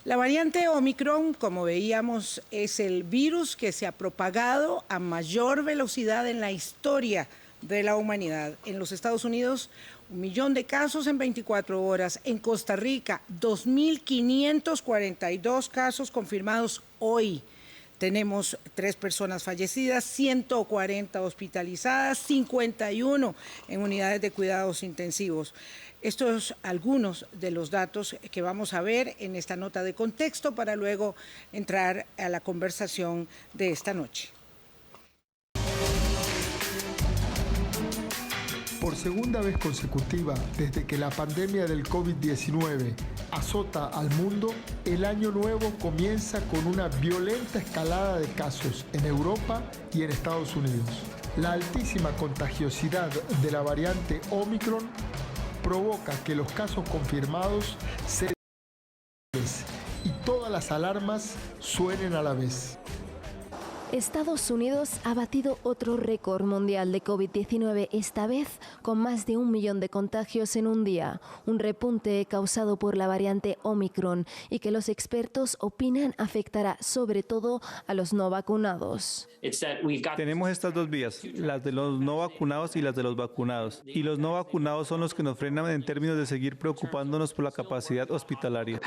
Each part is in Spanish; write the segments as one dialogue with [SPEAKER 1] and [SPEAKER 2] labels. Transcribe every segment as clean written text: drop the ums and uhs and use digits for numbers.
[SPEAKER 1] La variante Omicron, como veíamos, es el virus que se ha propagado a mayor velocidad en la historia de la humanidad. En los Estados Unidos, 1 millón de casos en 24 horas. En Costa Rica, 2.542 casos confirmados hoy. Tenemos 3 personas fallecidas, 140 hospitalizadas, 51 en unidades de cuidados intensivos. Estos son algunos de los datos que vamos a ver en esta nota de contexto para luego entrar a la conversación de esta noche.
[SPEAKER 2] Por segunda vez consecutiva, desde que la pandemia del COVID-19 azota al mundo, el año nuevo comienza con una violenta escalada de casos en Europa y en Estados Unidos. La altísima contagiosidad de la variante Omicron provoca que los casos confirmados se y todas las alarmas suenen a la vez.
[SPEAKER 3] Estados Unidos ha batido otro récord mundial de COVID-19, esta vez con más de 1 millón de contagios en un día, un repunte causado por la variante Omicron y que los expertos opinan afectará sobre todo a los no vacunados.
[SPEAKER 4] Tenemos estas dos vías, las de los no vacunados y las de los vacunados. Y los no vacunados son los que nos frenan en términos de seguir preocupándonos por la capacidad hospitalaria.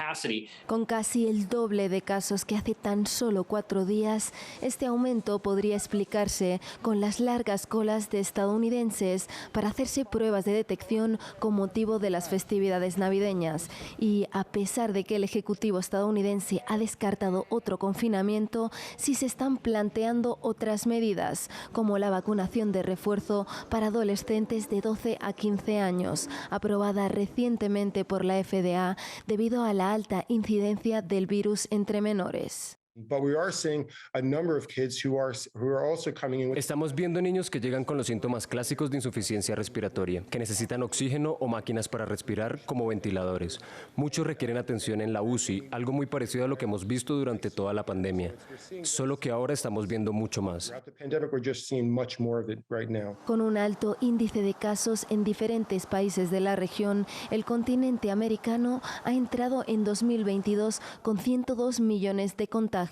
[SPEAKER 3] Con casi el doble de casos que hace tan solo 4 días, este aumento podría explicarse con las largas colas de estadounidenses para hacerse pruebas de detección con motivo de las festividades navideñas. Y a pesar de que el Ejecutivo estadounidense ha descartado otro confinamiento, sí se están planteando otras medidas, como la vacunación de refuerzo para adolescentes de 12 a 15 años, aprobada recientemente por la FDA debido a la alta incidencia del virus entre menores.
[SPEAKER 5] Estamos viendo niños que llegan con los síntomas clásicos de insuficiencia respiratoria, que necesitan oxígeno o máquinas para respirar, como ventiladores. Muchos requieren atención en la UCI, algo muy parecido a lo que hemos visto durante toda la pandemia, solo que ahora estamos viendo mucho más.
[SPEAKER 3] Con un alto índice de casos en diferentes países de la región, el continente americano ha entrado en 2022 con 102 millones de contagios,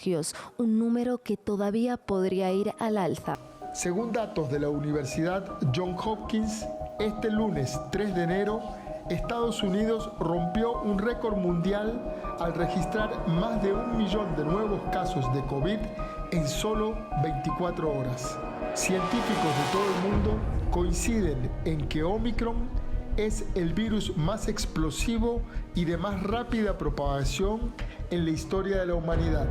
[SPEAKER 3] un número que todavía podría ir al alza.
[SPEAKER 2] Según datos de la Universidad Johns Hopkins, este lunes 3 de enero, Estados Unidos rompió un récord mundial al registrar más de 1 millón de nuevos casos de COVID en solo 24 horas. Científicos de todo el mundo coinciden en que Omicron es el virus más explosivo y de más rápida propagación en la historia de la humanidad.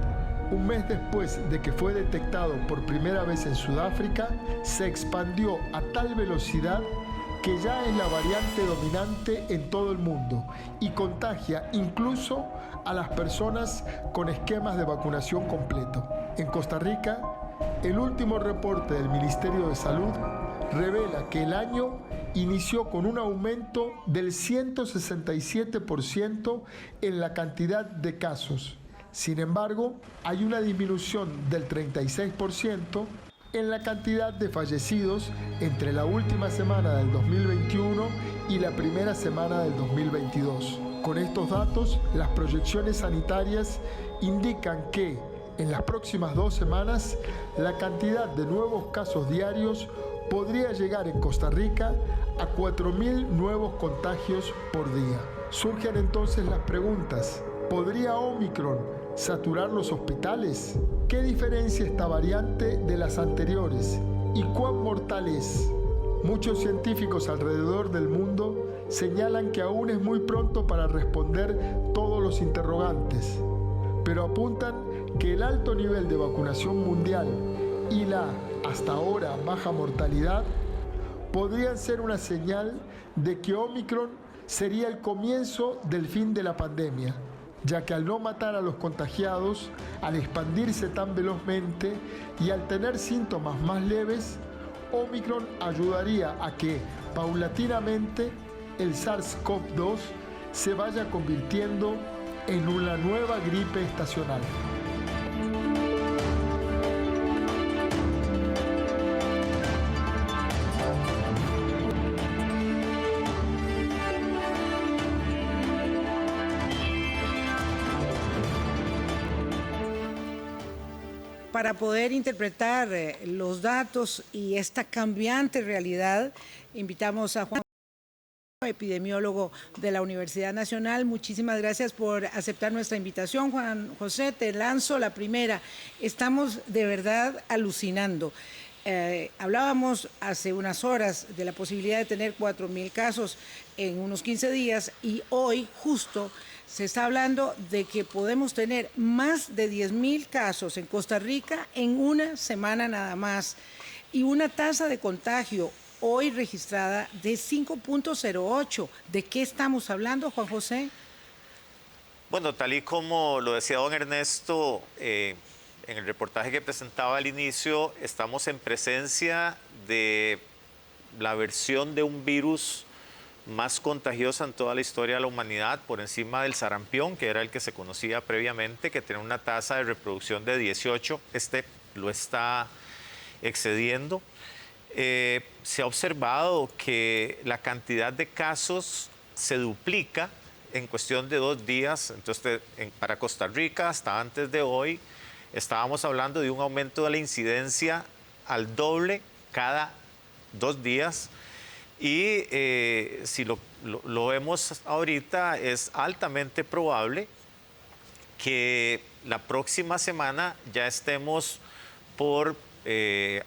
[SPEAKER 2] Un mes después de que fue detectado por primera vez en Sudáfrica, se expandió a tal velocidad que ya es la variante dominante en todo el mundo y contagia incluso a las personas con esquemas de vacunación completo. En Costa Rica, el último reporte del Ministerio de Salud revela que el año inició con un aumento del 167% en la cantidad de casos. Sin embargo, hay una disminución del 36% en la cantidad de fallecidos entre la última semana del 2021 y la primera semana del 2022. Con estos datos, las proyecciones sanitarias indican que en las próximas 2 semanas la cantidad de nuevos casos diarios podría llegar en Costa Rica a 4.000 nuevos contagios por día. Surgen entonces las preguntas: ¿podría Omicron saturar los hospitales? ¿Qué diferencia esta variante de las anteriores? ¿Y cuán mortal es? Muchos científicos alrededor del mundo señalan que aún es muy pronto para responder todos los interrogantes, pero apuntan que el alto nivel de vacunación mundial y la, hasta ahora, baja mortalidad podrían ser una señal de que Omicron sería el comienzo del fin de la pandemia, ya que al no matar a los contagiados, al expandirse tan velozmente y al tener síntomas más leves, Omicron ayudaría a que, paulatinamente, el SARS-CoV-2 se vaya convirtiendo en una nueva gripe estacional.
[SPEAKER 1] para poder interpretar los datos y esta cambiante realidad, invitamos a Juan, epidemiólogo de la Universidad Nacional. Muchísimas gracias por aceptar nuestra invitación, Juan José. Te lanzo la primera. Estamos de verdad alucinando. Hablábamos hace unas horas de la posibilidad de tener 4.000 casos en unos 15 días y hoy justo se está hablando de que podemos tener más de 10.000 casos en Costa Rica en una semana nada más y una tasa de contagio hoy registrada de 5.08. ¿De qué estamos hablando, Juan José?
[SPEAKER 6] Bueno, tal y como lo decía don Ernesto, en el reportaje que presentaba al inicio, estamos en presencia de la versión de un virus más contagiosa en toda la historia de la humanidad, por encima del sarampión, que era el que se conocía previamente, que tenía una tasa de reproducción de 18. Este lo está excediendo. Se ha observado que la cantidad de casos se duplica en cuestión de 2 días. Entonces, para Costa Rica, hasta antes de hoy, estábamos hablando de un aumento de la incidencia al doble cada 2 días. Y si lo vemos ahorita, es altamente probable que la próxima semana ya estemos por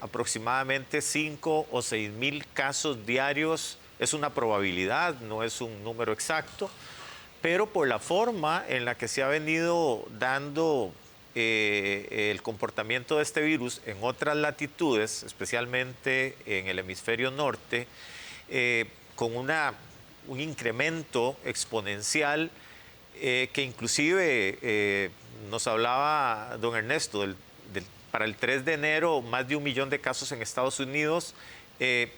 [SPEAKER 6] aproximadamente 5 o 6.000 casos diarios. Es una probabilidad, no es un número exacto, pero por la forma en la que se ha venido dando el comportamiento de este virus en otras latitudes, especialmente en el hemisferio norte, con un incremento exponencial que inclusive nos hablaba don Ernesto para el 3 de enero, más de 1 millón de casos en Estados Unidos.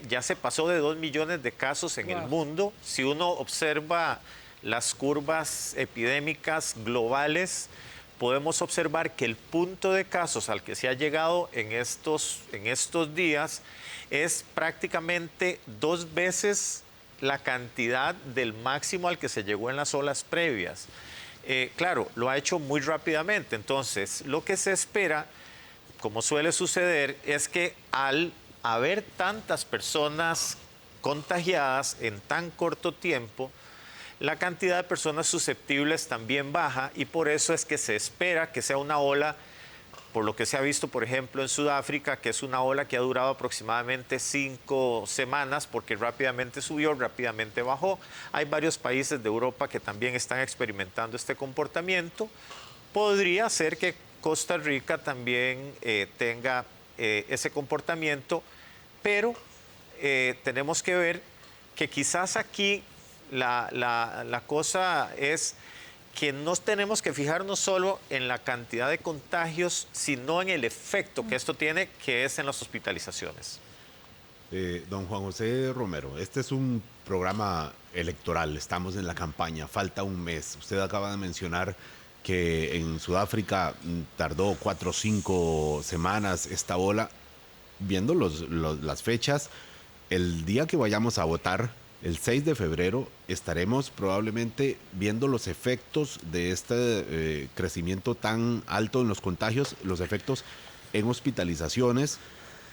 [SPEAKER 6] Ya se pasó de 2 millones de casos en el mundo. Si uno observa las curvas epidémicas globales, podemos observar que el punto de casos al que se ha llegado en estos días es prácticamente 2 veces la cantidad del máximo al que se llegó en las olas previas. Claro, lo ha hecho muy rápidamente. Entonces, lo que se espera, como suele suceder, es que al haber tantas personas contagiadas en tan corto tiempo, la cantidad de personas susceptibles también baja y por eso es que se espera que sea una ola, por lo que se ha visto, por ejemplo, en Sudáfrica, que es una ola que ha durado aproximadamente 5 semanas porque rápidamente subió, rápidamente bajó. Hay varios países de Europa que también están experimentando este comportamiento. Podría ser que Costa Rica también tenga ese comportamiento, pero tenemos que ver que quizás aquí la cosa es que no tenemos que fijarnos solo en la cantidad de contagios, sino en el efecto que esto tiene, que es en las hospitalizaciones.
[SPEAKER 7] Don Juan José Romero, este es un programa electoral, estamos en la campaña, falta un mes. Usted acaba de mencionar que en Sudáfrica tardó 4 o 5 semanas esta ola. Viendo las fechas, el día que vayamos a votar, el 6 de febrero, estaremos probablemente viendo los efectos de este crecimiento tan alto en los contagios, los efectos en hospitalizaciones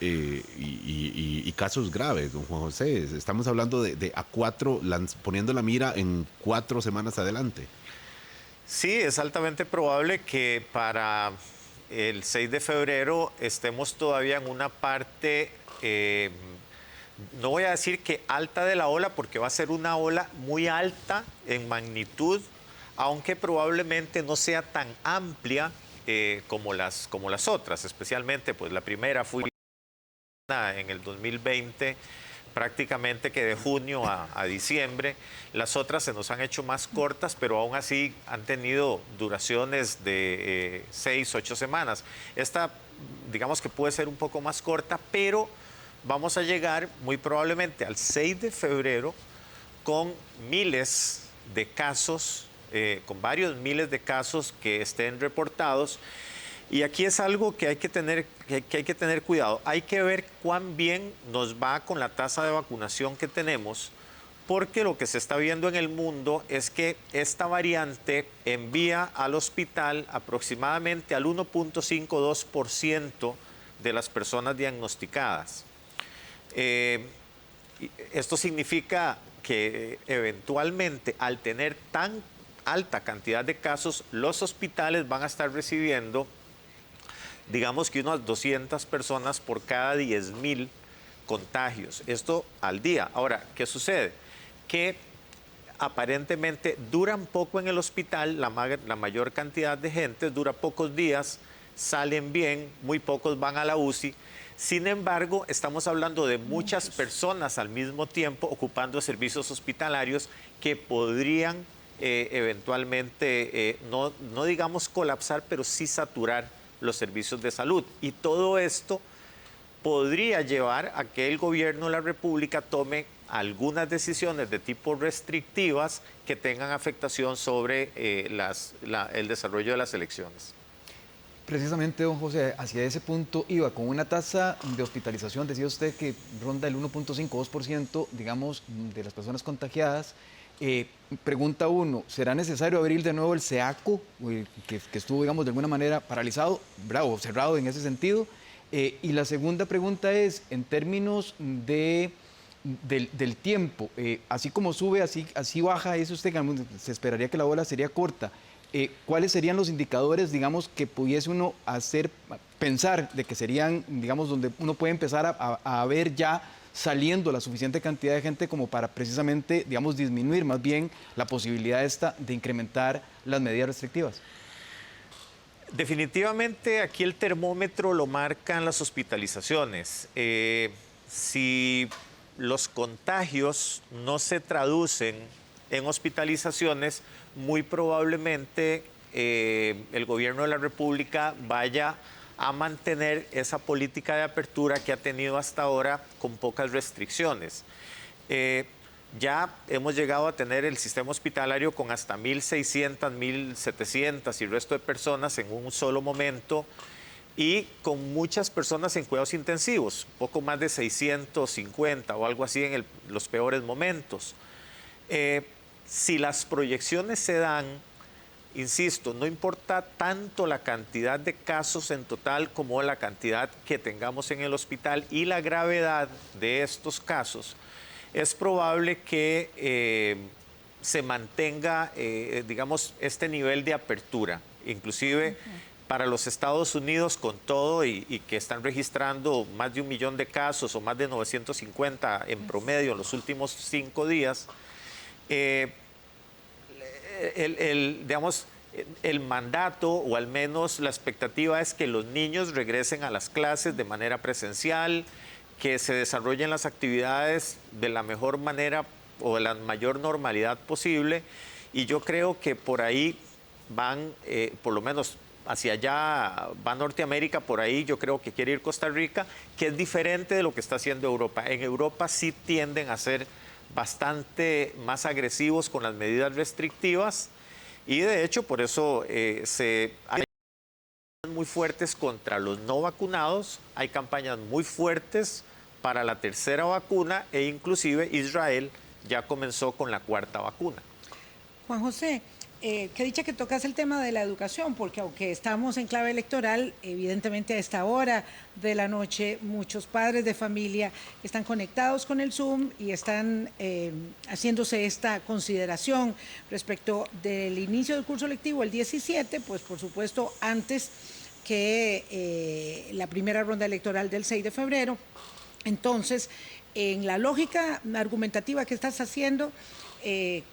[SPEAKER 7] y casos graves, don Juan José. Estamos hablando de poniendo la mira en 4 semanas adelante.
[SPEAKER 6] Sí, es altamente probable que para el 6 de febrero estemos todavía en una parte, no voy a decir que alta de la ola, porque va a ser una ola muy alta en magnitud, aunque probablemente no sea tan amplia como las otras, especialmente pues la primera fue en el 2020, prácticamente que de junio a diciembre. Las otras se nos han hecho más cortas, pero aún así han tenido duraciones de 6, 8 semanas. Esta, digamos que puede ser un poco más corta, pero vamos a llegar muy probablemente al 6 de febrero con miles de casos, con varios miles de casos que estén reportados. Y aquí es algo que hay que tener cuidado. Hay que ver cuán bien nos va con la tasa de vacunación que tenemos, porque lo que se está viendo en el mundo es que esta variante envía al hospital aproximadamente al 1.52% de las personas diagnosticadas. Esto significa que eventualmente, al tener tan alta cantidad de casos, los hospitales van a estar recibiendo, digamos que unas 200 personas por cada 10.000 contagios. Esto al día. Ahora, ¿qué sucede? Que aparentemente duran poco en el hospital, la mayor cantidad de gente dura pocos días, salen bien, muy pocos van a la UCI. Sin embargo, estamos hablando de muchas personas al mismo tiempo ocupando servicios hospitalarios que podrían eventualmente, no digamos colapsar, pero sí saturar los servicios de salud. Y todo esto podría llevar a que el gobierno de la República tome algunas decisiones de tipo restrictivas que tengan afectación sobre el desarrollo de las elecciones.
[SPEAKER 8] Precisamente, don José, hacia ese punto iba, con una tasa de hospitalización, decía usted que ronda el 1.52%, digamos, de las personas contagiadas. Pregunta uno, ¿será necesario abrir de nuevo el SEACO, que estuvo, digamos, de alguna manera paralizado, o cerrado en ese sentido? Y la segunda pregunta es, en términos del tiempo, así como sube, así baja, eso usted, se esperaría que la ola sería corta. ¿Cuáles serían los indicadores, digamos, que pudiese uno pensar de que serían, digamos, donde uno puede empezar a ver ya saliendo la suficiente cantidad de gente como para precisamente, digamos, disminuir más bien la posibilidad de incrementar las medidas restrictivas?
[SPEAKER 6] Definitivamente aquí el termómetro lo marcan las hospitalizaciones. Si los contagios no se traducen en hospitalizaciones, muy probablemente el gobierno de la República vaya a mantener esa política de apertura que ha tenido hasta ahora con pocas restricciones. Ya hemos llegado a tener el sistema hospitalario con hasta 1.600, 1.700 y el resto de personas en un solo momento y con muchas personas en cuidados intensivos, poco más de 650 o algo así en los peores momentos. Si las proyecciones se dan, insisto, no importa tanto la cantidad de casos en total como la cantidad que tengamos en el hospital y la gravedad de estos casos, es probable que se mantenga, digamos, este nivel de apertura. Inclusive para los Estados Unidos, con todo y que están registrando más de 1 millón de casos o más de 950 en promedio en los últimos 5 días, digamos, el mandato, o al menos la expectativa, es que los niños regresen a las clases de manera presencial, que se desarrollen las actividades de la mejor manera o de la mayor normalidad posible. Y yo creo que por ahí van, por lo menos hacia allá va Norteamérica, por ahí yo creo que quiere ir Costa Rica, que es diferente de lo que está haciendo Europa. En Europa sí tienden a ser bastante más agresivos con las medidas restrictivas y de hecho por eso hay campañas muy fuertes contra los no vacunados, hay campañas muy fuertes para la tercera vacuna e inclusive Israel ya comenzó con la 4ª vacuna.
[SPEAKER 1] Juan José, qué dicha que tocas el tema de la educación, porque aunque estamos en clave electoral, evidentemente a esta hora de la noche muchos padres de familia están conectados con el Zoom y están haciéndose esta consideración respecto del inicio del curso lectivo el 17, pues por supuesto antes que la primera ronda electoral del 6 de febrero. Entonces, en la lógica argumentativa que estás haciendo,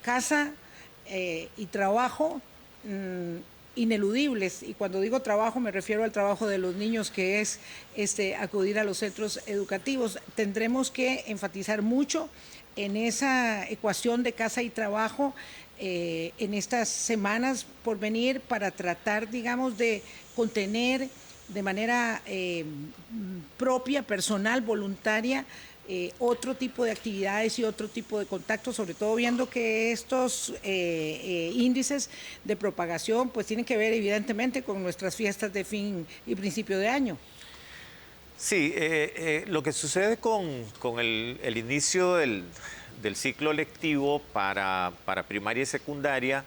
[SPEAKER 1] casa y trabajo ineludibles, y cuando digo trabajo me refiero al trabajo de los niños, que es acudir a los centros educativos. Tendremos que enfatizar mucho en esa ecuación de casa y trabajo en estas semanas por venir, para tratar, digamos, de contener de manera propia, personal, voluntaria, otro tipo de actividades y otro tipo de contactos, sobre todo viendo que estos índices de propagación pues tienen que ver evidentemente con nuestras fiestas de fin y principio de año. Sí,
[SPEAKER 6] lo que sucede con el inicio del del ciclo lectivo para primaria y secundaria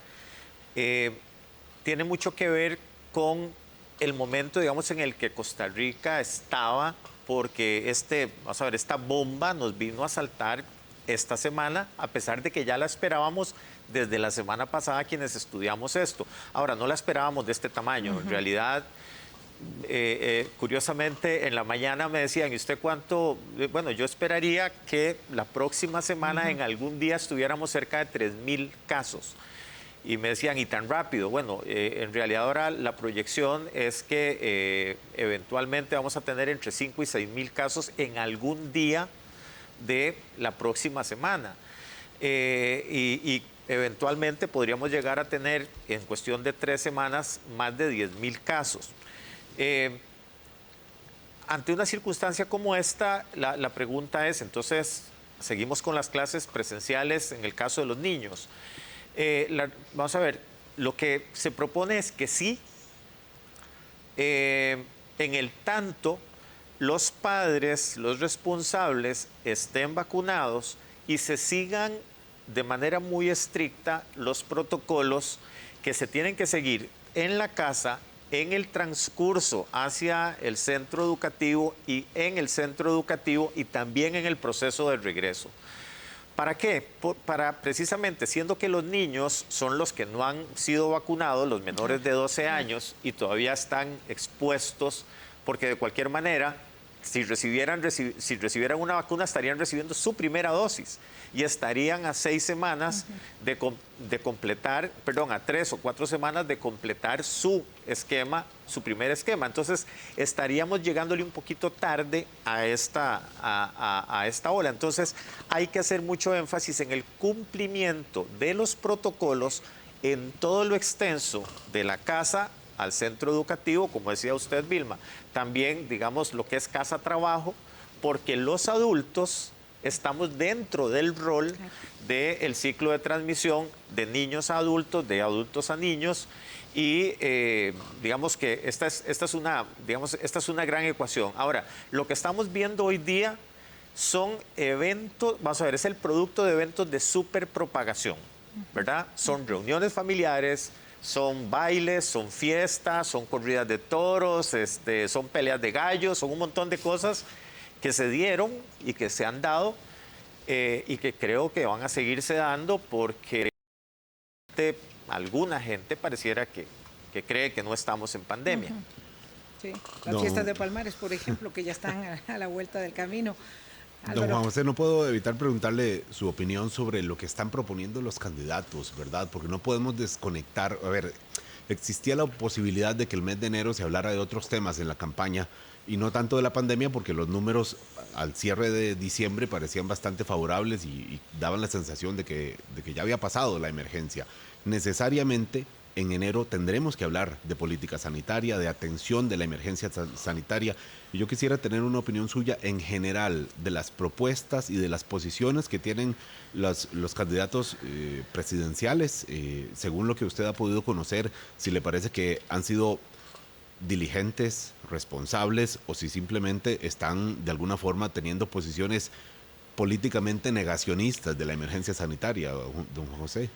[SPEAKER 6] tiene mucho que ver con el momento, digamos, en el que Costa Rica estaba, porque vamos a ver, esta bomba nos vino a saltar esta semana, a pesar de que ya la esperábamos desde la semana pasada quienes estudiamos esto. Ahora, no la esperábamos de este tamaño. En realidad, curiosamente, en la mañana me decían, ¿y usted cuánto? Bueno, yo esperaría que la próxima semana en algún día estuviéramos cerca de 3.000 casos. Y me decían, ¿y tan rápido? Bueno, en realidad ahora la proyección es que eventualmente vamos a tener entre 5 y 6.000 casos en algún día de la próxima semana. Y eventualmente podríamos llegar a tener en cuestión de 3 semanas más de 10.000 casos. Ante una circunstancia como esta, la pregunta es, entonces, seguimos con las clases presenciales en el caso de los niños. Vamos a ver, lo que se propone es que sí, en el tanto los padres, los responsables estén vacunados y se sigan de manera muy estricta los protocolos que se tienen que seguir en la casa, en el transcurso hacia el centro educativo y en el centro educativo y también en el proceso de regreso. ¿Para qué? Para precisamente, siendo que los niños son los que no han sido vacunados, los menores de 12 años, y todavía están expuestos, porque de cualquier manera, si recibieran una vacuna, estarían recibiendo su primera dosis y estarían a 6 semanas de completar, perdón, a 3 o 4 semanas de completar su esquema, su primer esquema. Entonces, estaríamos llegándole un poquito tarde a esta ola. Entonces, hay que hacer mucho énfasis en el cumplimiento de los protocolos en todo lo extenso de la casa al centro educativo, como decía usted, Vilma. También, digamos, lo que es casa-trabajo, porque los adultos estamos dentro del rol del ciclo de transmisión de niños a adultos, de adultos a niños, y digamos que esta es una gran ecuación. Ahora, lo que estamos viendo hoy día son eventos, vamos a ver, es el producto de eventos de superpropagación, ¿verdad? Son reuniones familiares, son bailes, son fiestas, son corridas de toros, son peleas de gallos, son un montón de cosas que se dieron y que se han dado y que creo que van a seguirse dando porque alguna gente pareciera que cree que no estamos en pandemia.
[SPEAKER 1] Sí, las fiestas de Palmares, por ejemplo, que ya están a la vuelta del camino.
[SPEAKER 7] Don Juan José, no puedo evitar preguntarle su opinión sobre lo que están proponiendo los candidatos, ¿verdad? Porque no podemos desconectar. A ver, existía la posibilidad de que el mes de enero se hablara de otros temas en la campaña y no tanto de la pandemia, porque los números al cierre de diciembre parecían bastante favorables y daban la sensación de que ya había pasado la emergencia. Necesariamente en enero tendremos que hablar de política sanitaria, de atención de la emergencia sanitaria. Y yo quisiera tener una opinión suya en general de las propuestas y de las posiciones que tienen los candidatos presidenciales, según lo que usted ha podido conocer, si le parece que han sido diligentes, responsables, o si simplemente están de alguna forma teniendo posiciones políticamente negacionistas de la emergencia sanitaria, don José.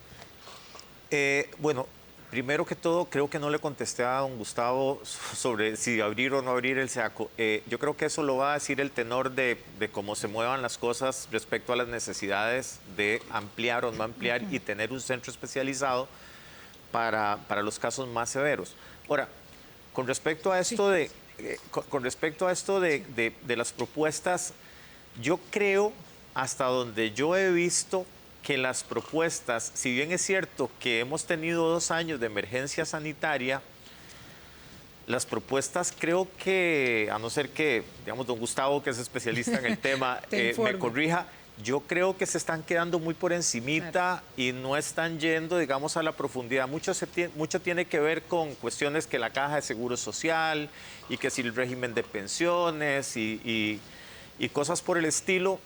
[SPEAKER 6] Bueno, primero que todo, creo que no le contesté a don Gustavo sobre si abrir o no abrir el SEACO. Yo creo que eso lo va a decir el tenor de cómo se muevan las cosas respecto a las necesidades de ampliar o no ampliar y tener un centro especializado para los casos más severos. Ahora, con respecto a esto de las propuestas, yo creo, hasta donde yo he visto, que las propuestas, si bien es cierto que hemos tenido 2 años de emergencia sanitaria, las propuestas creo que, a no ser que, digamos, don Gustavo, que es especialista en el tema, me corrija, yo creo que se están quedando muy por encimita, claro, y no están yendo, digamos, a la profundidad. Mucho tiene que ver con cuestiones que la Caja de Seguro Social y que si el régimen de pensiones y cosas por el estilo.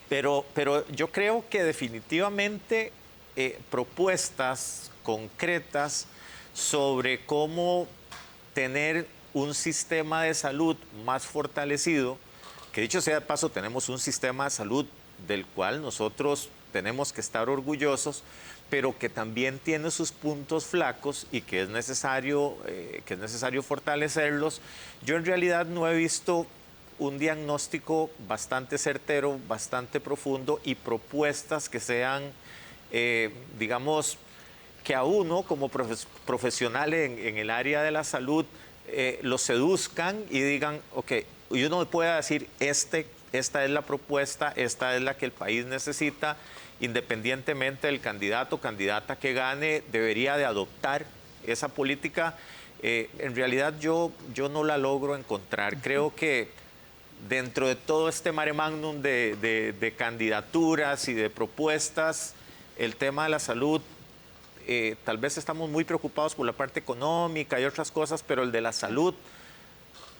[SPEAKER 6] Pero yo creo que definitivamente propuestas concretas sobre cómo tener un sistema de salud más fortalecido, que dicho sea de paso, tenemos un sistema de salud del cual nosotros tenemos que estar orgullosos, pero que también tiene sus puntos flacos y que es necesario fortalecerlos. Yo en realidad no he visto un diagnóstico bastante certero, bastante profundo y propuestas que sean, digamos, que a uno como profesional en el área de la salud lo seduzcan y digan, ok, y uno pueda decir, esta es la propuesta, esta es la que el país necesita, independientemente del candidato o candidata que gane, debería de adoptar esa política. En realidad yo no la logro encontrar. Creo que dentro de todo este mare magnum de candidaturas y de propuestas, el tema de la salud, tal vez estamos muy preocupados por la parte económica y otras cosas, pero el de la salud,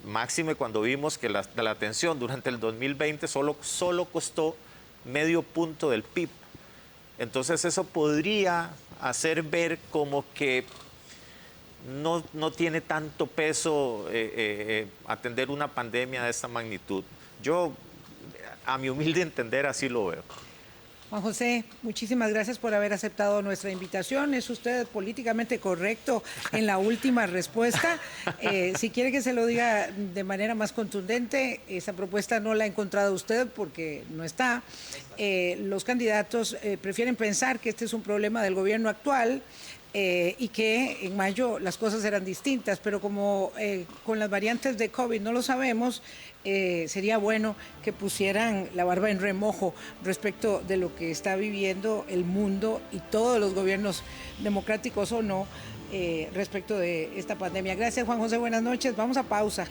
[SPEAKER 6] máxime cuando vimos que la atención durante el 2020 solo costó medio punto del PIB. Entonces eso podría hacer ver como que no tiene tanto peso atender una pandemia de esta magnitud. Yo, a mi humilde entender, así lo veo.
[SPEAKER 1] Juan José, muchísimas gracias por haber aceptado nuestra invitación. Es usted políticamente correcto en la última respuesta. Si quiere que se lo diga de manera más contundente, esa propuesta no la ha encontrado usted porque no está. Los candidatos prefieren pensar que este es un problema del gobierno actual y que en mayo las cosas eran distintas, pero como con las variantes de COVID no lo sabemos, sería bueno que pusieran la barba en remojo respecto de lo que está viviendo el mundo y todos los gobiernos democráticos o no respecto de esta pandemia. Gracias, Juan José, buenas noches. Vamos a pausa.